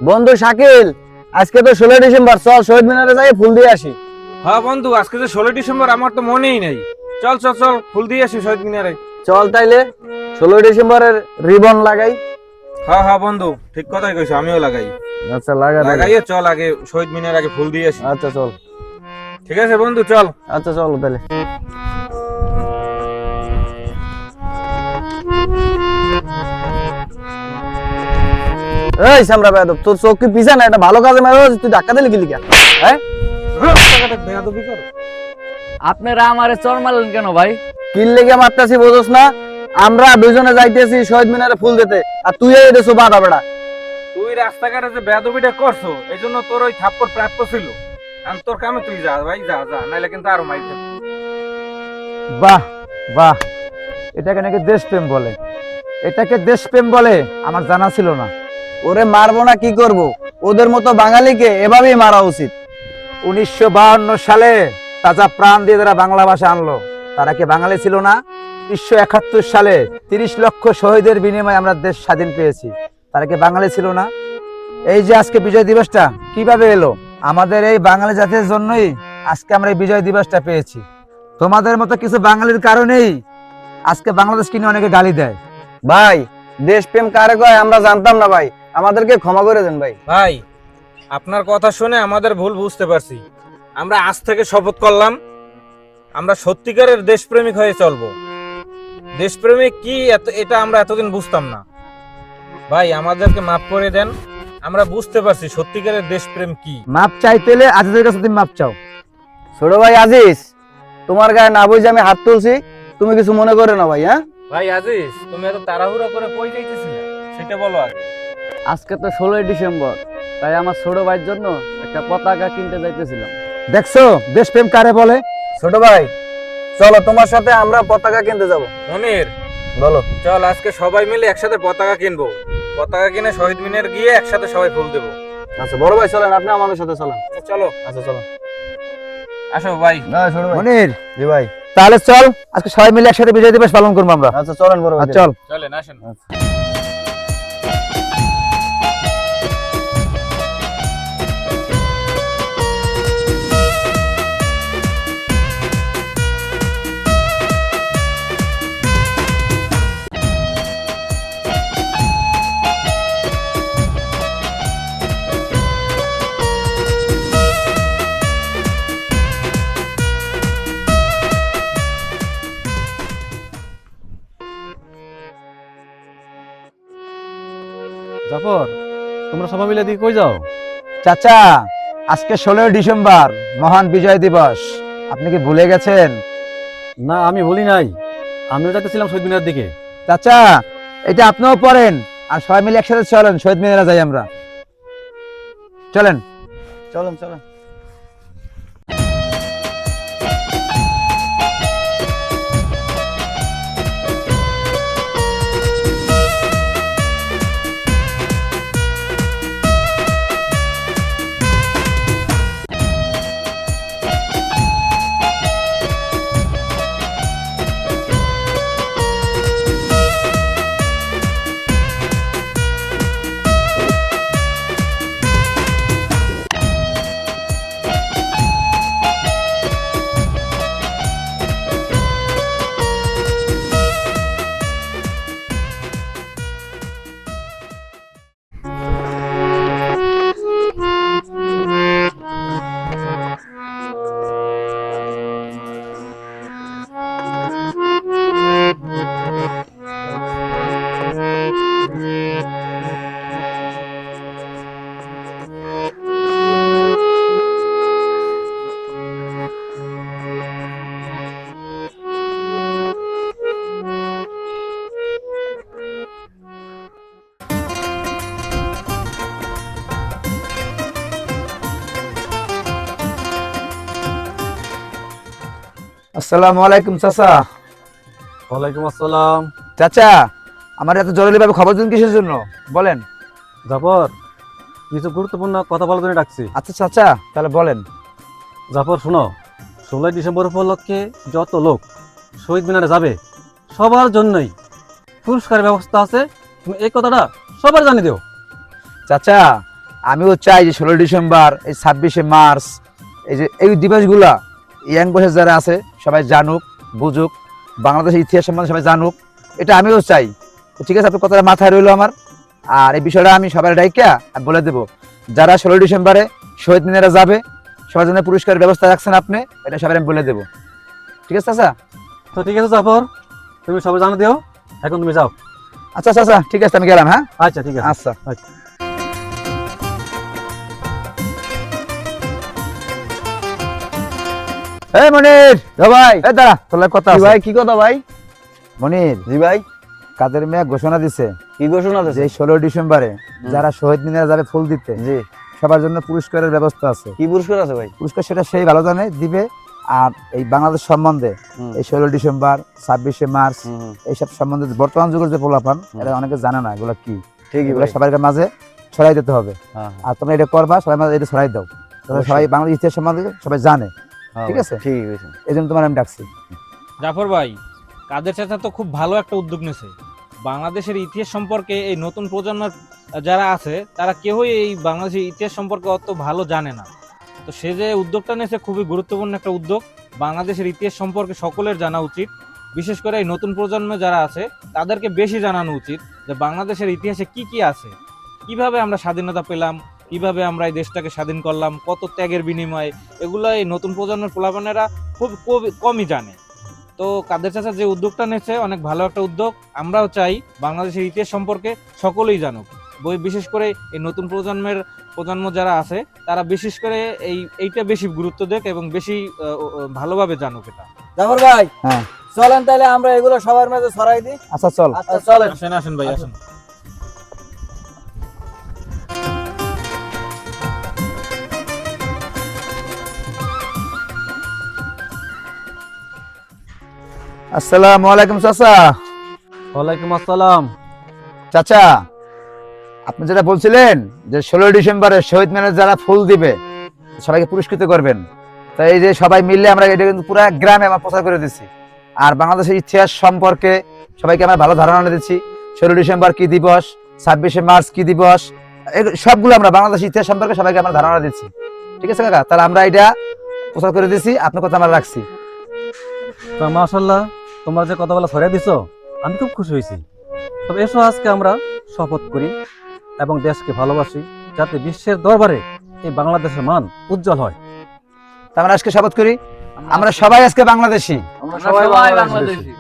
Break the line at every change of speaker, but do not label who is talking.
বন্ধু শাকিল, আজকে তো 16 ডিসেম্বর, চল শহীদ মিনারে যাই ফুল দিয়ে আসি।
হ্যাঁ বন্ধু, আজকে যে 16 ডিসেম্বর আমার তো মনেই নেই। চল চল চল, ফুল দিয়ে আসি শহীদ মিনারে।
চল তাইলে 16 ডিসেম্বরের রিবন লাগাই।
হ্যাঁ হ্যাঁ বন্ধু, ঠিক কথাই কইছো, আমিও লাগাই।
আচ্ছা লাগাই।
লাগাইয়ে চল আগে শহীদ মিনার আগে ফুল দিয়ে আসি।
আচ্ছা চল।
ঠিক আছে বন্ধু, চল।
আচ্ছা চল তাহলে। এই সামরা বেয়াদব, তোর চোখ কি পিছা না? এটা ভালো কাজে মারো, তুই ধাক্কা দিলি কি লিখা? হ্যাঁ,
বেয়াদবি করো।
আপনারা আমারে চর মারলেন কেন ভাই?
কি লেগে মারতাছি বুঝোস না? আমরা দুজনে যাইতেছি শহীদ মিনারে ফুল দিতে, আর তুই এই দেছো বাধা বেড়া।
তুই রাস্তাঘাটে যে বেয়াদবিটা করছো, এই জন্য তোর ওই থাপ্পড় প্রাপ্য ছিল। আর তোর কামে তুই যা ভাই, যা যা, নাইলে কিন্তু আরো মাইর খাবি।
বাহ বাহ, এটাকে নাকি দেশপ্রেম বলে? এটাকে দেশপ্রেম বলে? আমার জানা ছিল না।
ওরে মারবো না কি করব? ওদের মতো বাঙালিকে এভাবেই মারা উচিত।
1952 সালে তাজা প্রাণ দিয়ে যারা বাংলা ভাষা আনলো, তারা কি বাঙালি ছিল না? 1971 সালে 30 লক্ষ শহীদের বিনিময়ে আমরা দেশ স্বাধীন পেয়েছি, তারা কি বাঙালি ছিল না? এই যে আজকে বিজয় দিবসটা কিভাবে এলো? আমাদের এই বাঙালি জাতির জন্যই আজকে আমরা এই বিজয় দিবসটা পেয়েছি। তোমাদের মতো কিছু বাঙালির কারণেই আজকে বাংলাদেশকে নিয়ে অনেকে গালি দেয়।
ভাই, দেশপ্রেম কারে কয় আমরা জানতাম না ভাই, আমাদেরকে ক্ষমা করে দেন ভাই।
ভাই, আপনার কথা শুনে আমাদের ভুল বুঝতে পারছি। আমরা আজ থেকে শপথ করলাম, আমরা সত্যিকারের দেশপ্রেমিক হয়ে চলবো। দেশপ্রেমিক কি এটা আমরা এতদিন বুঝতাম না। ভাই, আমাদেরকে মাফ করে দেন, আমরা বুঝতে পারছি সত্যিকারের দেশপ্রেম কি।
মাপ চাইতেলে আজিজের কাছে তুমি মাপ চাও।
ছোট ভাই আজিজ, তোমার গায়ে না বুঝে আমি হাত তুলছি, তুমি কিছু মনে করে না ভাই। হ্যাঁ
ভাই আজিজ, তুমি এত তাড়াহুড়ো করে কই যাইতেছিলে সেটা বলো আগে।
আজকে তো 16 ডিসেম্বর, তাই আমার ছোট ভাইয়ের জন্য একটা পতাকা কিনতে যাইতেছিলাম।
দেখছো দেশপ্রেম কারে বলে?
ছোট ভাই, চলো তোমার সাথে আমরা পতাকা কিনতে যাব।
মনির,
বলো।
চল আজকে সবাই মিলে একসাথে পতাকা কিনবো। পতাকা কিনে শহীদ মিনার গিয়ে একসাথে সবাই ফুল দেবো।
আচ্ছা বড় ভাই চলেন, আপনি আমাদের সাথে চলেন।
আচ্ছা, চলো।
আচ্ছা চলো।
আসো ভাই।
না ছোট ভাই।
মনির,
জি ভাই।
তাহলে চল আজকে সবাই মিলে একসাথে বিজয় দিবস পালন করবো আমরা।
আচ্ছা চলেন বড় ভাই।
চল।
চলেন, আসেন।
জাফর, তোমরা সবাই মিলে দিকে কই যাও?
চাচা, আজকে 16 ডিসেম্বর, মহান বিজয় দিবস। আপনি কি ভুলে গেছেন?
না, আমি বলি নাই, আমিও যাইতেছিলাম শহীদ মিনার দিকে।
চাচা, এটা আপনিও পড়েন, আর সবাই মিলে একসাথে চলেন শহীদ মিনারে যাই আমরা। চলেন।
চলেন চলেন।
আসসালামু আলাইকুম চাচা।
ওয়ালাইকুম আসসালাম।
চাচা, আমার এত জরুরি ভাবে খবর দিন কিসের জন্য বলেন?
জাফর, কিছু গুরুত্বপূর্ণ কথা বলার জন্য ডাকছি।
আচ্ছা চাচা, তাহলে বলেন।
জাফর শোনো, 16 ডিসেম্বর উপলক্ষে যত লোক শহীদ মিনারে যাবে সবার জন্যই পুরস্কারের ব্যবস্থা আছে। তুমি এই কথাটা সবার জানিয়ে দিও।
চাচা, আমিও চাই যে 16 ডিসেম্বর, এই 26শে মার্চ, এই যে এই দিবসগুলা ইয়াং বয়সের যারা আছে সবাই জানুক, বুঝুক, বাংলাদেশের ইতিহাস সম্বন্ধে সবাই জানুক, এটা আমিও চাই। তো ঠিক আছে, আপনার কথাটা মাথায় রইলো আমার। আর এই বিষয়টা আমি সবার ডাইকা বলে দেবো, যারা 16 ডিসেম্বরে শহীদ মিনারে যাবে সবার জন্য পুরস্কারের ব্যবস্থা রাখছেন আপনি, এটা সবাই আমি বলে দেবো। ঠিক আছে চাচা?
তো ঠিক আছে জাফর, তুমি সবাই জানিয়ে দিও। এখন তুমি যাও।
আচ্ছা চাচা, ঠিক আছে, আমি গেলাম। হ্যাঁ,
আচ্ছা ঠিক আছে।
আচ্ছা।
আচ্ছা।
এই মনির, ভাই, এই দাঁড়া, তোর লাগে কথা আছে।
ভাই কি কথা ভাই?
মনির,
জি ভাই,
কাদের মেয়ে ঘোষণা দিছে
কি ঘোষণা
যে
দিয়েছে?
16 ডিসেম্বরে যারা শহীদ মিনারে যাবে ফুল দিতে,
জি,
সবার জন্য পুরস্কারের ব্যবস্থা আছে।
কি পুরস্কার আছে ভাই?
পুরস্কার সেটা সেই ভালো জানে দিবে। আর এই বাংলাদেশ সম্বন্ধে
হুম।
এই 16 ডিসেম্বর, 26শে মার্চ, এইসব সম্বন্ধে বর্তমান যুগের যে পোলাপান, এরা অনেকে জানে না এগুলো কি।
ঠিকই
এগুলো
ভাই।
সবার মাঝে ছড়াই দিতে হবে।
হ্যাঁ,
আর তোমরা এটা করবা, সবাই মাঝে এটা ছড়াই দাও, তাহলে সবাই বাংলাদেশ ইতিহাস সম্বন্ধে সবাই জানে।
হ্যাঁ
ঠিক
ভাই,
আছে?
ঠিকই কইছেন।
এই জন্য তোমার আমি ডাকছি।
জাফর ভাই, কাদের চাচা তো খুব ভালো একটা উদ্যোগ নিয়েছে। বাংলাদেশের ইতিহাস সম্পর্কে এই নতুন প্রজন্মের যারা আছে তারা কেউই এই বাংলাদেশের ইতিহাস সম্পর্কে অত ভালো জানে না। তো সে যে উদ্যোগটা নিয়েছে খুবই গুরুত্বপূর্ণ একটা উদ্যোগ। বাংলাদেশের ইতিহাস সম্পর্কে সকলের জানা উচিত, বিশেষ করে এই নতুন প্রজন্মে যারা আছে তাদেরকে বেশি জানানো উচিত যে বাংলাদেশের ইতিহাসে কি কি আছে, কিভাবে আমরা স্বাধীনতা পেলাম, কিভাবে আমরা এই দেশটাকে স্বাধীন করলাম, কত ত্যাগের বিনিময়ে, এগুলো এই নতুন প্রজন্মের পোলাপানেরা খুব কমই জানে। তো কাদের চাচা যে উদ্যোগটা নিয়েছে অনেক ভালো একটা উদ্যোগ। আমরাও চাই বাংলাদেশের ইতিহাস সম্পর্কে সকলেই জানুক, বিশেষ করে এই নতুন প্রজন্ম যারা আছে তারা বিশেষ করে এইটা বেশি গুরুত্ব দেখ এবং বেশি ভালোভাবে জানুক এটা।
জাফর ভাই,
হ্যাঁ,
চলেন তাহলে আমরা এগুলো সবার মাঝে ছড়াই দিই।
আচ্ছা চল।
আচ্ছা চলেন।
আসেন আসেন ভাই, আসেন।
আসসালামু আলাইকুম চাচা।
ওয়ালাইকুম আসসালাম।
চাচা, আপনি যেটা বলছিলেন যে 16 ডিসেম্বরে শহীদ মিনারে যারা ফুল দিবে সবাইকে পুরস্কৃত করবেন, তাই এই যে সবাই মিললে আমরা এটা কিন্তু পুরো গ্রামে আমরা প্রচার করে দিচ্ছি। আর বাংলাদেশের ইতিহাস সম্পর্কে সবাইকে আমরা ভালো ধারণা দিচ্ছি। 16 ডিসেম্বর কি দিবস, 26শে মার্চ কি দিবস, সবগুলো আমরা বাংলাদেশের ইতিহাস সম্পর্কে সবাইকে আমরা ধারণা দিচ্ছি। ঠিক আছে কাকা? তাহলে আমরা এটা প্রচার করে দিচ্ছি, আপনার কথা আমরা রাখছি।
তো মাশাআল্লাহ, তোমরা যে কথাগুলো ছড়িয়ে দিছো আমি খুব খুশি হয়েছি। তবে এসো আজকে আমরা শপথ করি এবং দেশকে ভালোবাসি, যাতে বিশ্বের দরবারে এই বাংলাদেশের মান উজ্জ্বল হয়।
তা আমরা আজকে শপথ করি, আমরা সবাই আজকে বাংলাদেশি।
আমরা সবাই বাংলাদেশী।